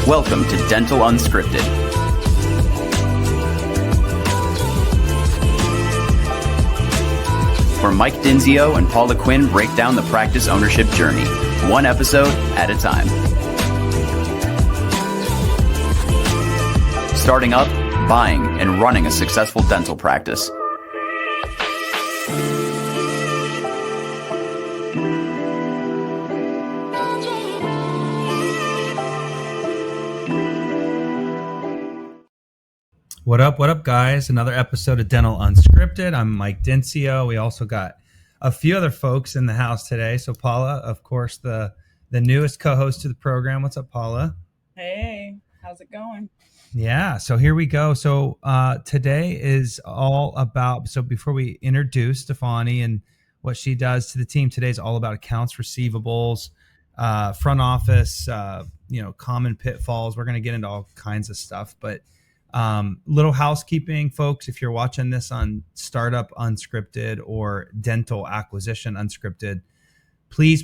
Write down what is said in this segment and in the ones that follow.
Welcome to Dental Unscripted. Where Mike Dinzio and Paula Quinn break down the practice ownership journey, one episode at a time. Starting up, buying, and running a successful dental practice. What up, guys? Another episode of Dental Unscripted. I'm Mike Dinzio. We also got a few other folks in the house today. So Paula, of course, the newest co-host to the program. What's up, Paula? Hey, how's it going? Yeah, so here we go. So today is all about, so before we introduce Stephanie and what she does to the team, today is all about accounts receivables, front office, common pitfalls. We're going to get into all kinds of stuff, but little housekeeping, folks. If you're watching this on Startup Unscripted or Dental Acquisition Unscripted, please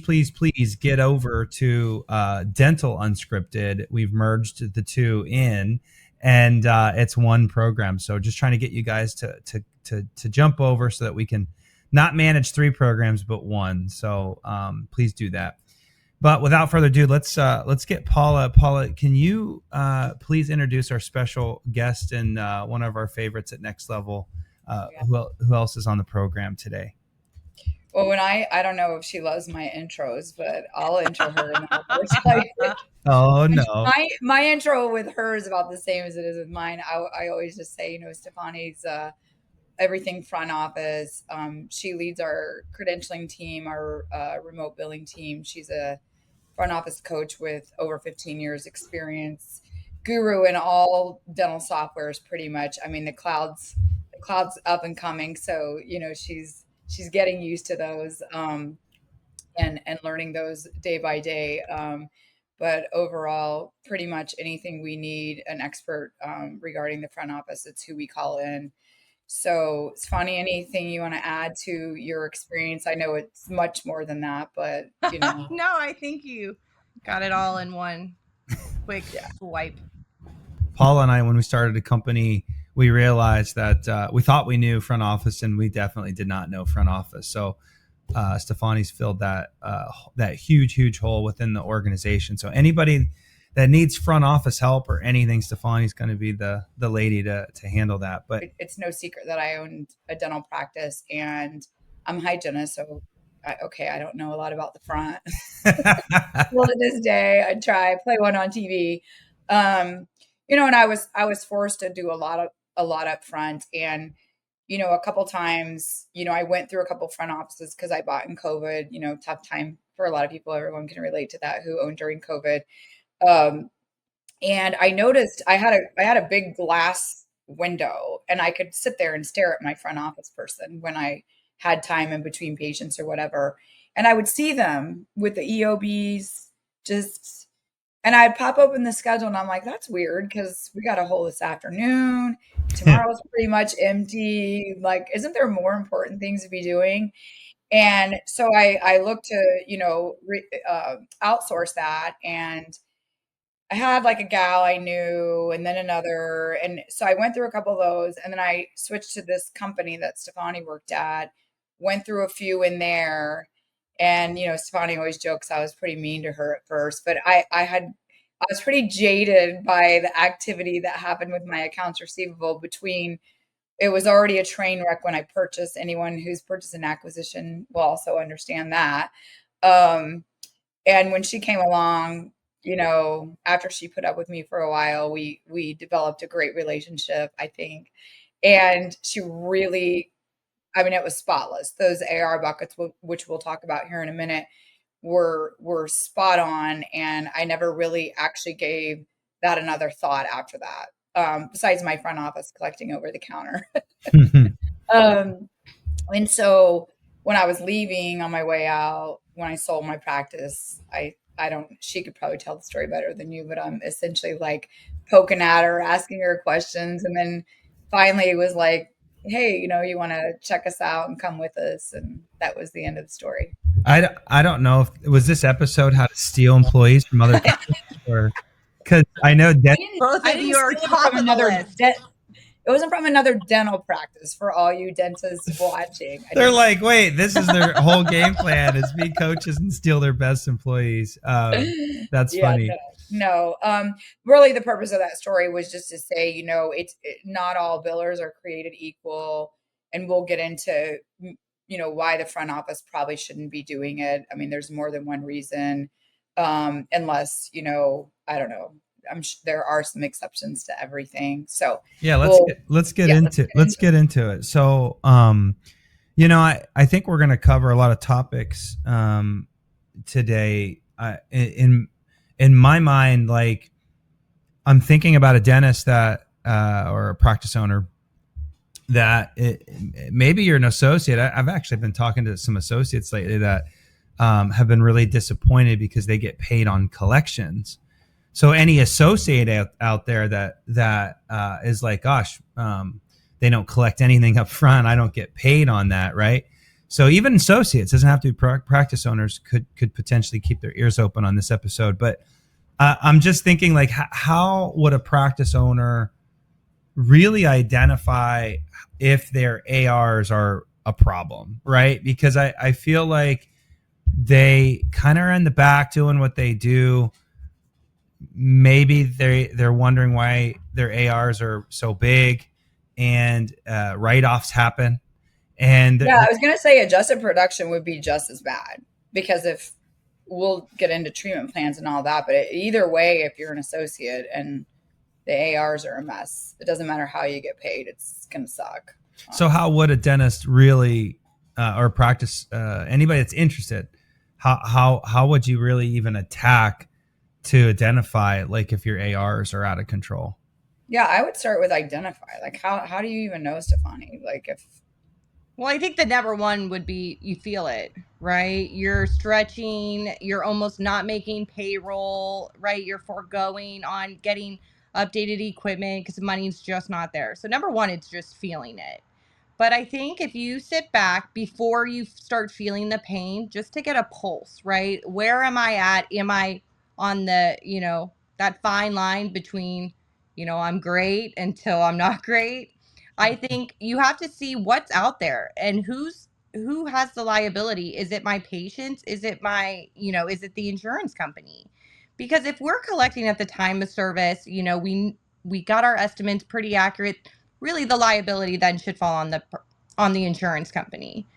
get over to Dental Unscripted. We've merged the two in, and it's one program. So just trying to get you guys to jump over so that we can not manage three programs but one. So please do that. But without further ado, let's get Paula. Paula, can you please introduce our special guest and one of our favorites at Next Level? Who else is on the program today? Well, when I don't know if she loves my intros, but I'll intro her. Oh no, my intro with her is about the same as it is with mine. I always just say, Stephanie's everything front office. She leads our credentialing team, our remote billing team. She's a front office coach with over 15 years experience, guru in all dental softwares pretty much. I mean, the cloud's up and coming. So, she's getting used to those and learning those day by day. But overall, pretty much anything we need an expert regarding the front office, it's who we call in. So it's funny, anything you want to add to your experience? I know it's much more than that, but No, I think you got it all in one quick swipe. Paula and I, when we started a company, we realized that we thought we knew front office, and we definitely did not know front office. So Stephanie's filled that huge hole within the organization. So anybody that needs front office help or anything, Stephanie's going to be the lady to handle that. But it's no secret that I owned a dental practice, and I'm a hygienist, so I don't know a lot about the front. Well, to this day, I play one on TV, and I was forced to do a lot up front, and a couple times, I went through a couple front offices because I bought in COVID. Tough time for a lot of people. Everyone can relate to that who owned during COVID. And I noticed I had a big glass window, and I could sit there and stare at my front office person when I had time in between patients or whatever. And I would see them with the EOBs and I'd pop open the schedule and I'm like, that's weird because we got a hole this afternoon. Tomorrow's pretty much empty. Like, isn't there more important things to be doing? And so I looked to, outsource that. And I had like a gal I knew and then another. And so I went through a couple of those, and then I switched to this company that Stephanie worked at, went through a few in there. And, Stephanie always jokes I was pretty mean to her at first, but I was pretty jaded by the activity that happened with my accounts receivable. It was already a train wreck when I purchased. Anyone who's purchased an acquisition will also understand that. And when she came along, after she put up with me for a while, we developed a great relationship, I think. And she really, it was spotless. Those AR buckets, which we'll talk about here in a minute, were spot on. And I never really actually gave that another thought after that, besides my front office collecting over the counter. And so when I was leaving on my way out, when I sold my practice, she could probably tell the story better than you, but I'm essentially like poking at her, asking her questions. And then finally it was like, hey, you want to check us out and come with us. And that was the end of the story. I don't know if it was this episode how to steal employees from other companies, or Because I know Both I of didn't you are steal it top from of the another list. it wasn't from another dental practice for all you dentists watching. they're like, wait, this is their whole game plan is be coaches and steal their best employees. That's Yeah, funny. no. Really, the purpose of that story was just to say, not all billers are created equal, and we'll get into, why the front office probably shouldn't be doing it. I mean, there's more than one reason, unless, I don't know. There are some exceptions to everything. So Yeah, we'll, let's get yeah, into it. So, I think we're going to cover a lot of topics today. In my mind, like I'm thinking about a dentist that or a practice owner that maybe you're an associate. I've actually been talking to some associates lately that have been really disappointed because they get paid on collections. So any associate out there that is like, gosh, they don't collect anything up front. I don't get paid on that, right? So even associates, doesn't have to be practice owners, could potentially keep their ears open on this episode. But I'm just thinking, like, how would a practice owner really identify if their ARs are a problem, right? Because I feel like they kind of are in the back doing what they do. Maybe they're wondering why their ARs are so big, and write-offs happen. And yeah, I was going to say adjusted production would be just as bad, because if we'll get into treatment plans and all that, but either way, if you're an associate and the ARs are a mess, it doesn't matter how you get paid, it's going to suck. So how would a dentist really or practice anybody that's interested, how would you really even attack to identify, like, if your ARs are out of control? Yeah, I would start with identify. Like, how do you even know, Stefani? Like, if Well, I think the number one would be you feel it, right? You're stretching, you're almost not making payroll, right? You're foregoing on getting updated equipment because the money's just not there. So number one, it's just feeling it. But I think if you sit back before you start feeling the pain, just to get a pulse, right? Where am I at? Am I on the, that fine line between, I'm great until I'm not great? I think you have to see what's out there and who has the liability. Is it my patients? Is it is it the insurance company? Because if we're collecting at the time of service, we got our estimates pretty accurate. Really, the liability then should fall on the insurance company.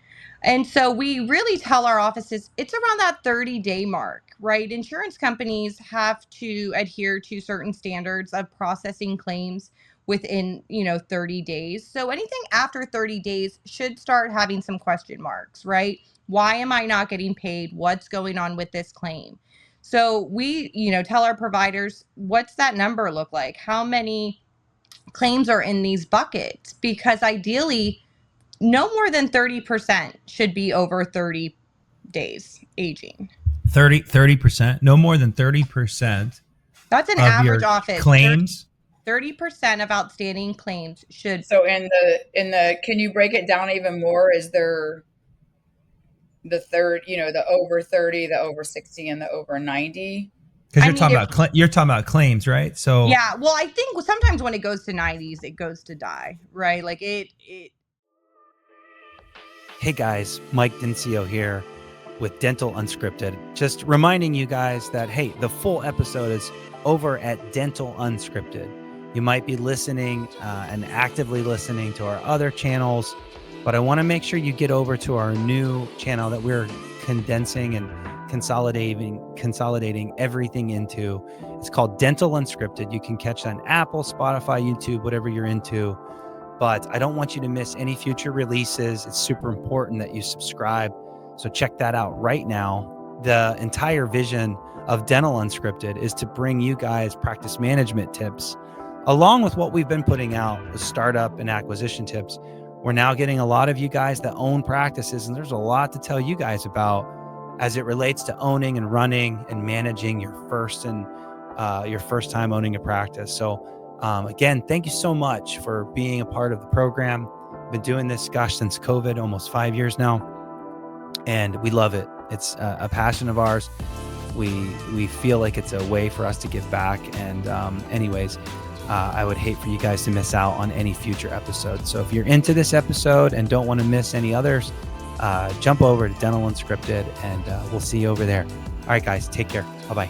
And so we really tell our offices it's around that 30-day mark, right? Insurance companies have to adhere to certain standards of processing claims within 30 days. So anything after 30 days should start having some question marks, right? Why am I not getting paid? What's going on with this claim? So we tell our providers, what's that number look like? How many claims are in these buckets? Because ideally no more than 30% should be over 30 days aging. 30%, no more than 30%. That's an of average your office claims. 30% of outstanding claims should. So in the can you break it down even more? Is there the third, the over 30, the over 60, and the over 90? Because you're talking about claims, right? So yeah, well, I think sometimes when it goes to 90s, it goes to die, right? Like it. Hey guys, Mike Dencio here with Dental Unscripted. Just reminding you guys that, hey, the full episode is over at Dental Unscripted. You might be listening and actively listening to our other channels, but I want to make sure you get over to our new channel that we're condensing and consolidating everything into. It's called Dental Unscripted. You can catch that on Apple, Spotify, YouTube, whatever you're into. But I don't want you to miss any future releases. It's super important that you subscribe. So check that out right now. The entire vision of Dental Unscripted is to bring you guys practice management tips, along with what we've been putting out with startup and acquisition tips. We're now getting a lot of you guys that own practices, and there's a lot to tell you guys about as it relates to owning and running and managing your first time owning a practice. So again, thank you so much for being a part of the program. I've been doing this, since COVID, almost 5 years now, and we love it. It's a passion of ours. We feel like it's a way for us to give back. And anyways, I would hate for you guys to miss out on any future episodes. So if you're into this episode and don't want to miss any others, jump over to Dental Unscripted, and we'll see you over there. All right, guys, take care. Bye-bye.